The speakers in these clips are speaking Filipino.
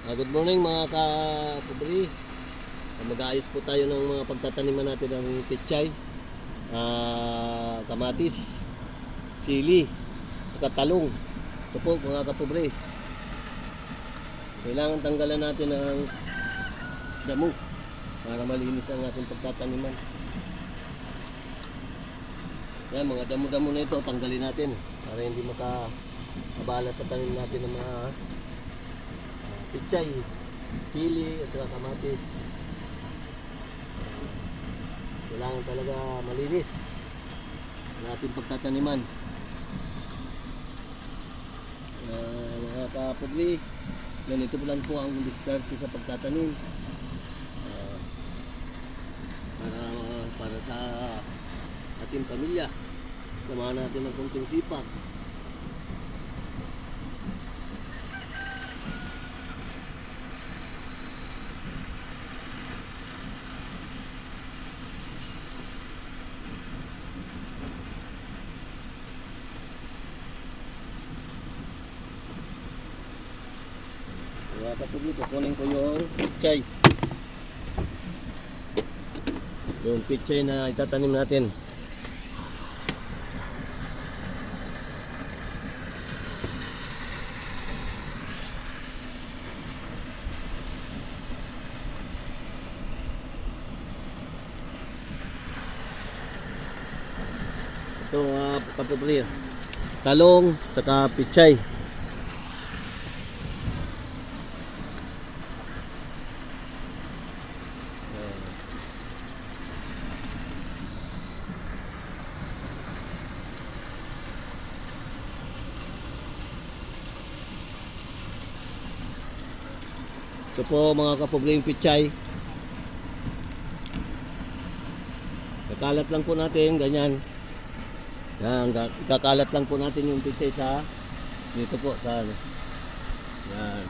Good morning mga kapubri. Mag-aayos po tayo ng mga pagtataniman natin ng pechay, kamatis, sili, at talong. Ito po mga kapubri. Kailangan tanggalan natin ang damo para malinis ang ating pagtataniman. Yan, mga damo-damo na ito tanggalin natin para hindi makabala sa tanim natin ng mga pechay, sili at kamatis. Kailangan talaga malinis ang ating pagtataniman. Mga kapugli, ganito po lang po ang diskarte sa pagtatanim. Para sa ating pamilya, samahan natin ng konting sipag. Mga kapugli, kukunin ko yung pechay. Yung pechay na itatanim natin. Ito mga kapugli, talong saka pechay. Ito po mga kapugli yung pechay. Kakalat lang po natin, ganyan. Yan, ikakalat lang po natin yung pechay sa dito po sa yan.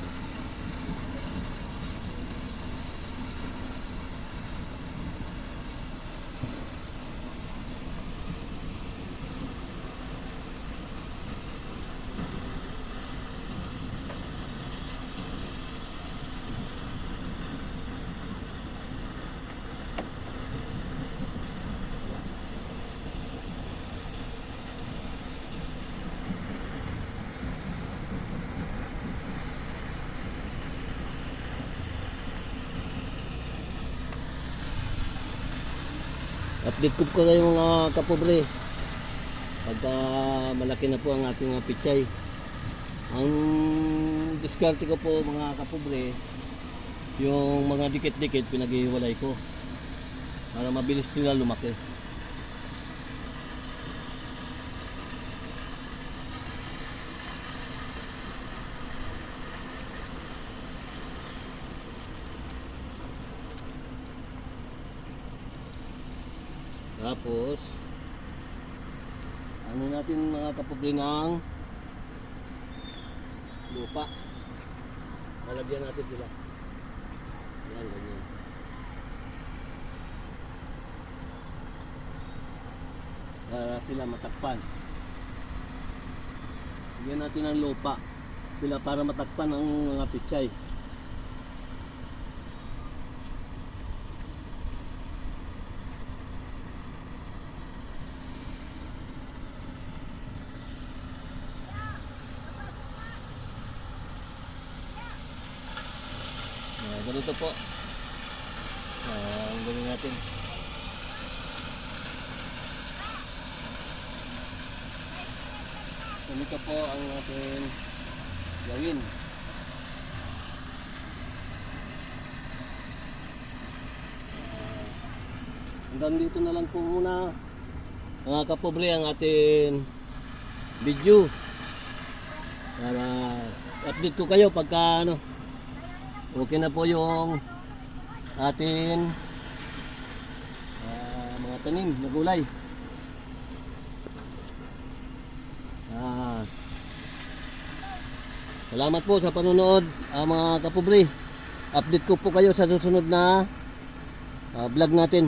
Update ko kayo mga kapobre pagka malaki na po ang ating mga pechay. Ang diskarte ko po mga kapobre, yung mga dikit-dikit pinaghihiwalay ko para mabilis sila lumaki. Tapos ano natin mga kapugli ng lupa, lalagyan natin sila yan, ganyan para sila matakpan. Lagyan natin ng lupa sila para matakpan ang mga pechay. Ganito po ang gawin natin. Ganito po ang ating gawin. Hanggang dito na lang po muna mga kapobre ang ating video, para update ko kayo pagka okay na po yung ating mga tanim na gulay. Salamat po sa panonood mga kapobre. Update ko po kayo sa susunod na vlog natin.